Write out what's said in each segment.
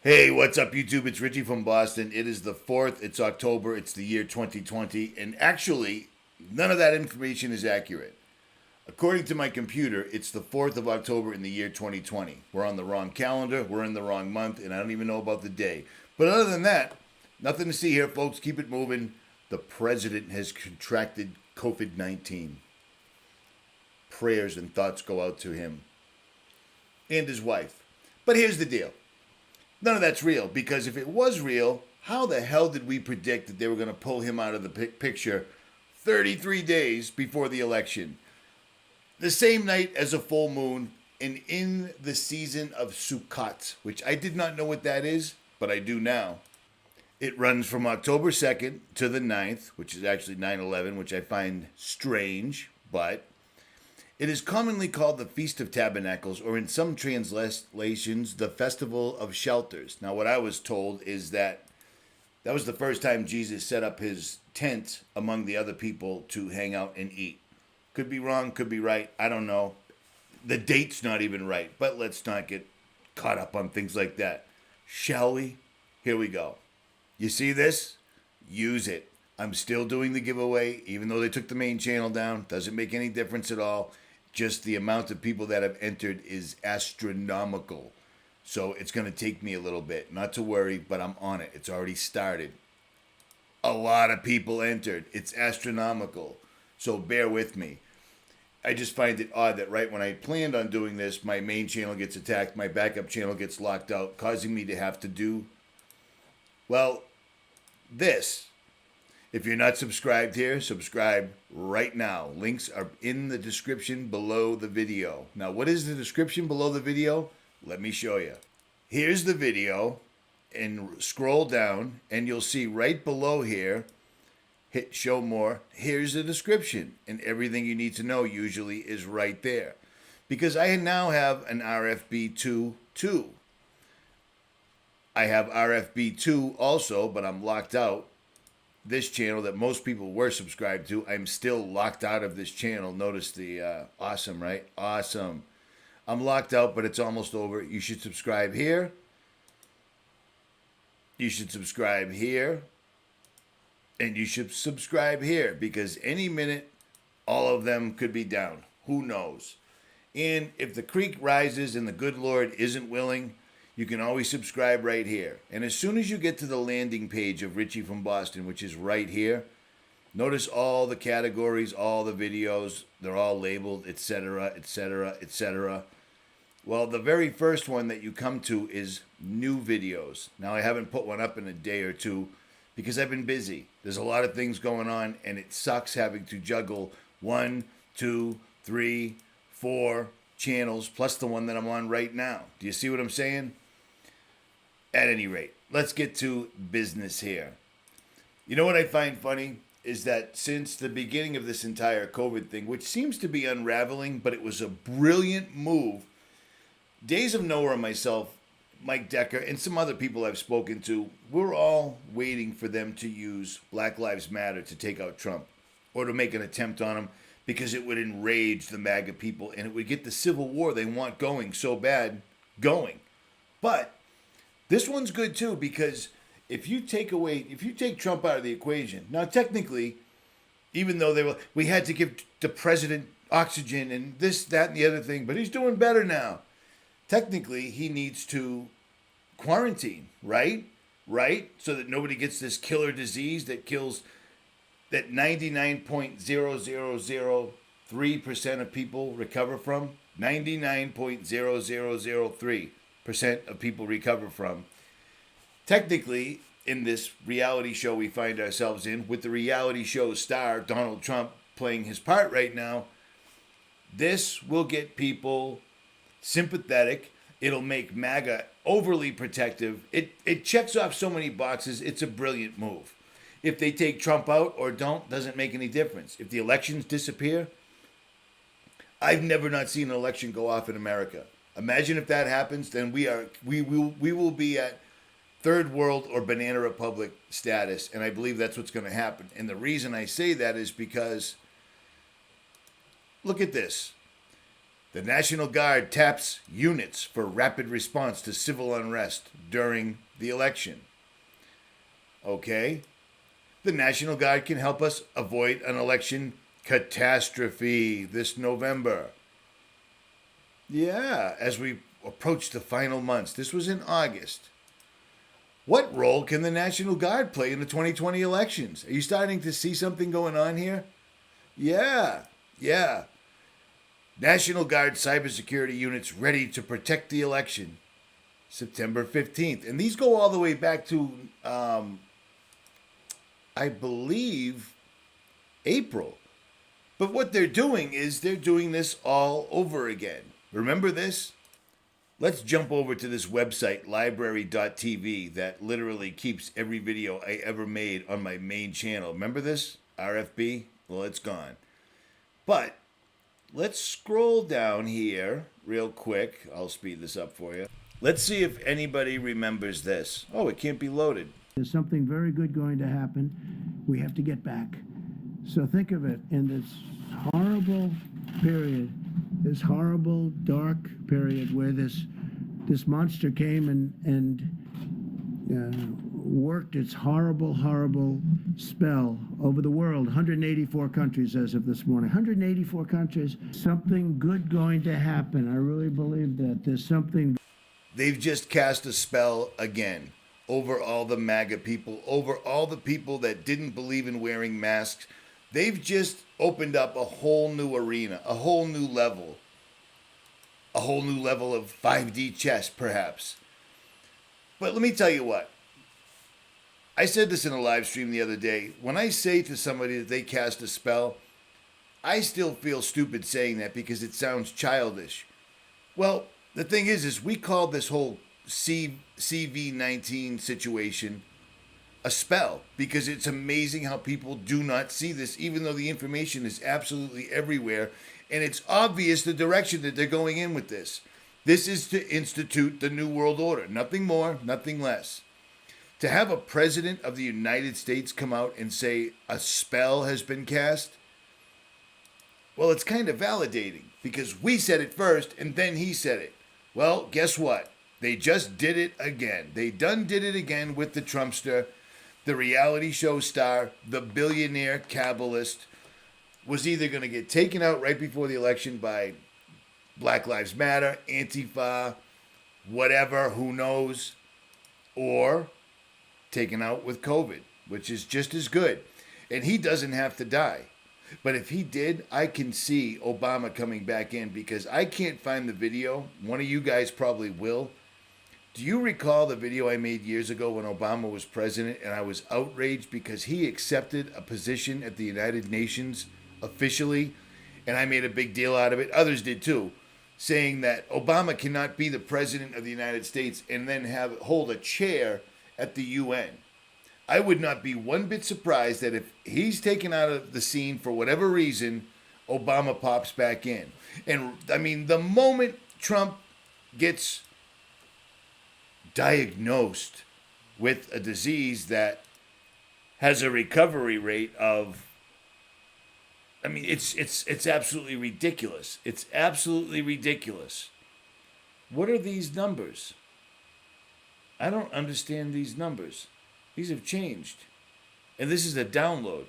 Hey, what's up, YouTube? It's Richie from Boston. It is the 4th. It's October. It's the year 2020. And actually, none of that information is accurate. According to my computer, it's the 4th of October in the year 2020. We're on the wrong calendar. We're in the wrong month. And I don't even know about the day. But other than that, nothing to see here, folks. Keep it moving. The president has contracted COVID 19. Prayers and thoughts go out to him and his wife. But here's the deal. None of that's real, because if it was real, how the hell did we predict that they were going to pull him out of the picture 33 days before the election? The same night as a full moon and in the season of Sukkot, which I did not know what that is, but I do now. It runs from October 2nd to the 9th, which is actually 9/11, which I find strange, but it is commonly called the Feast of Tabernacles, or in some translations, the Festival of Shelters. Now, what I was told is that was the first time Jesus set up his tent among the other people to hang out and eat. Could be wrong, could be right, I don't know. The date's not even right, but let's not get caught up on things like that. Shall we? Here we go. You see this? Use it. I'm still doing the giveaway, even though they took the main channel down. Doesn't make any difference at all. Just the amount of people that have entered is astronomical. So it's going to take me a little bit. Not to worry, but I'm on it. It's already started. A lot of people entered. It's astronomical. So bear with me. I just find it odd that right when I planned on doing this, my main channel gets attacked, my backup channel gets locked out, causing me to have to do, well, this. If you're not subscribed here, subscribe right now. Links are in the description below the video. Now, what is the description below the video? Let me show you. Here's the video, and scroll down, and you'll see right below here, hit show more. Here's the description, and everything you need to know usually is right there. Because I now have an RFB2 too. I have RFB2 also, but I'm locked out. This channel that most people were subscribed to, I'm still locked out of this channel. Notice the awesome, right? Awesome. I'm locked out, but it's almost over. You should subscribe here. You should subscribe here. And you should subscribe here, because any minute, all of them could be down. Who knows? And if the creek rises and the good Lord isn't willing, you can always subscribe right here. And as soon as you get to the landing page of Richie from Boston, which is right here, notice all the categories, all the videos, they're all labeled, etc., etc., etc. Well, the very first one that you come to is new videos. Now, I haven't put one up in a day or two because I've been busy. There's a lot of things going on, and it sucks having to juggle 1, 2, 3, 4 channels, plus the one that I'm on right now. Do you see what I'm saying? At any rate, let's get to business here. You know what I find funny is that since the beginning of this entire COVID thing, which seems to be unraveling, but it was a brilliant move, Days of Noah, myself, Mike Decker, and some other people I've spoken to, we're all waiting for them to use Black Lives Matter to take out Trump, or to make an attempt on him, because it would enrage the MAGA people, and it would get the civil war they want going so bad going. But this one's good too, because if you take Trump out of the equation, now technically, even though we had to give the president oxygen and this, that, and the other thing, but he's doing better now. Technically, he needs to quarantine, right? Right? So that nobody gets this killer disease that kills, that 99.0003% of people recover from. 99.0003% of people recover from. Technically, in this reality show we find ourselves in, with the reality show star Donald Trump playing his part right now, this will get people sympathetic. It'll make MAGA overly protective. It checks off so many boxes. It's a brilliant move. If they take Trump out or don't, doesn't make any difference. If the elections disappear, I've never not seen an election go off in America. Imagine if that happens, then we will be at third world or banana republic status, and I believe that's what's going to happen. And the reason I say that is because look at this. The National Guard taps units for rapid response to civil unrest during the election. Okay. The National Guard can help us avoid an election catastrophe this November. Yeah, as we approach the final months. This was in August. What role can the National Guard play in the 2020 elections? Are you starting to see something going on here? Yeah. National Guard cybersecurity units ready to protect the election. September 15th. And these go all the way back to, I believe, April. But what they're doing is they're doing this all over again. Remember this? Let's jump over to this website, library.tv, that literally keeps every video I ever made on my main channel. Remember this? RFB? Well, it's gone. But let's scroll down here real quick. I'll speed this up for you. Let's see if anybody remembers this. Oh, it can't be loaded. There's something very good going to happen. We have to get back. So think of it in this horrible period, this horrible, dark period where this monster came and worked its horrible spell over the world. 184 countries as of this morning. 184 countries. Something good going to happen. I really believe that. There's something. They've just cast a spell again over all the MAGA people, over all the people that didn't believe in wearing masks. They've just opened up a whole new arena, a whole new level of 5D chess, perhaps. But let me tell you what. I said this in a live stream the other day. When I say to somebody that they cast a spell, I still feel stupid saying that because it sounds childish. Well, the thing is we called this whole CV-19 situation a spell because it's amazing how people do not see this, even though the information is absolutely everywhere. And it's obvious the direction that they're going in with this. This is to institute the New World Order. Nothing more, nothing less. To have a president of the United States come out and say a spell has been cast, well, it's kind of validating because we said it first and then he said it. Well, guess what? They just did it again. They did it again with the Trumpster, the reality show star, the billionaire Kabbalist, was either going to get taken out right before the election by Black Lives Matter, Antifa, whatever, who knows, or taken out with COVID, which is just as good. And he doesn't have to die. But if he did, I can see Obama coming back in because I can't find the video. One of you guys probably will. Do you recall the video I made years ago when Obama was president and I was outraged because he accepted a position at the United Nations officially, and I made a big deal out of it. Others did too, saying that Obama cannot be the president of the United States and then hold a chair at the UN. I would not be one bit surprised that if he's taken out of the scene for whatever reason, Obama pops back in. And I mean, the moment Trump gets diagnosed with a disease that has a recovery rate of, I mean, it's absolutely ridiculous. It's absolutely ridiculous. What are these numbers? I don't understand these numbers. These have changed. And this is a download.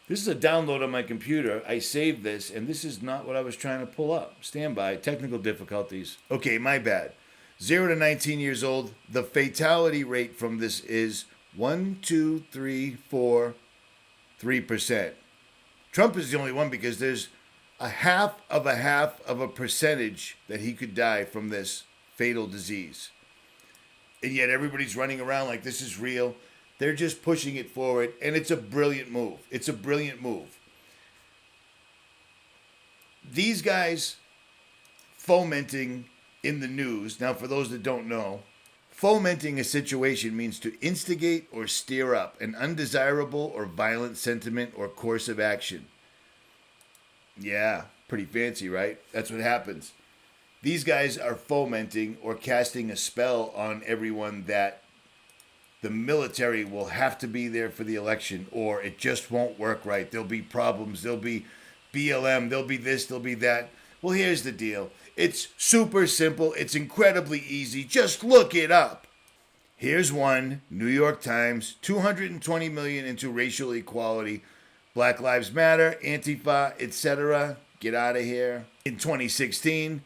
This is a download on my computer. I saved this, and this is not what I was trying to pull up. Stand by. Technical difficulties. Okay, my bad. 0 to 19 years old. The fatality rate from this is 3%. Trump is the only one because there's a half of a percentage that he could die from this fatal disease. And yet everybody's running around like this is real. They're just pushing it forward, and it's a brilliant move. It's a brilliant move. These guys fomenting in the news, now for those that don't know, fomenting a situation means to instigate or stir up an undesirable or violent sentiment or course of action. Yeah, pretty fancy, right? That's what happens. These guys are fomenting or casting a spell on everyone that the military will have to be there for the election or it just won't work right. There'll be problems. There'll be BLM. There'll be this. There'll be that. Well, here's the deal. It's super simple. It's incredibly easy. Just look it up. Here's one, New York Times, 220 million into racial equality. Black Lives Matter, Antifa, etc. Get out of here. In 2016,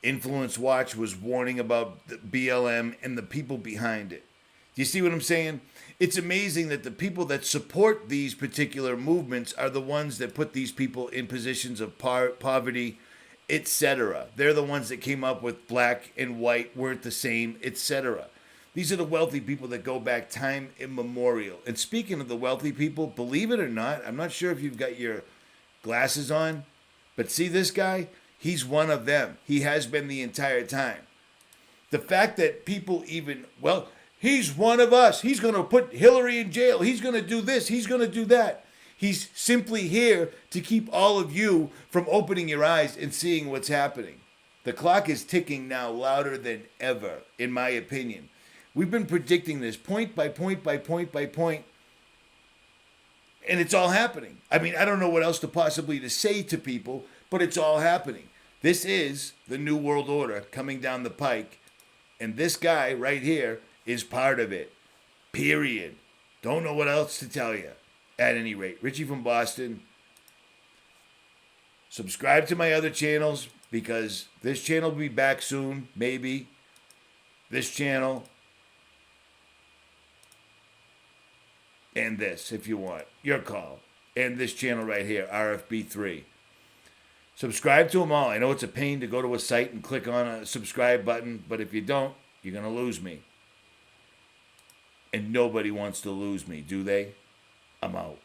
Influence Watch was warning about the BLM and the people behind it. Do you see what I'm saying? It's amazing that the people that support these particular movements are the ones that put these people in positions of poverty, etc. They're the ones that came up with black and white weren't the same, etc. These are the wealthy people that go back time immemorial. And speaking of the wealthy people, believe it or not, I'm not sure if you've got your glasses on, but see this guy? He's one of them. He has been the entire time. The fact that people even, well, he's one of us. He's going to put Hillary in jail. He's going to do this. He's going to do that. He's simply here to keep all of you from opening your eyes and seeing what's happening. The clock is ticking now louder than ever, in my opinion. We've been predicting this point by point by point by point, and it's all happening. I mean, I don't know what else to possibly to say to people, but it's all happening. This is the New World Order coming down the pike, and this guy right here is part of it. Period. Don't know what else to tell you. At any rate, Richie from Boston. Subscribe to my other channels because this channel will be back soon, maybe. This channel. And this, if you want. Your call. And this channel right here, RFB3. Subscribe to them all. I know it's a pain to go to a site and click on a subscribe button, but if you don't, you're going to lose me. And nobody wants to lose me, do they? I'm out.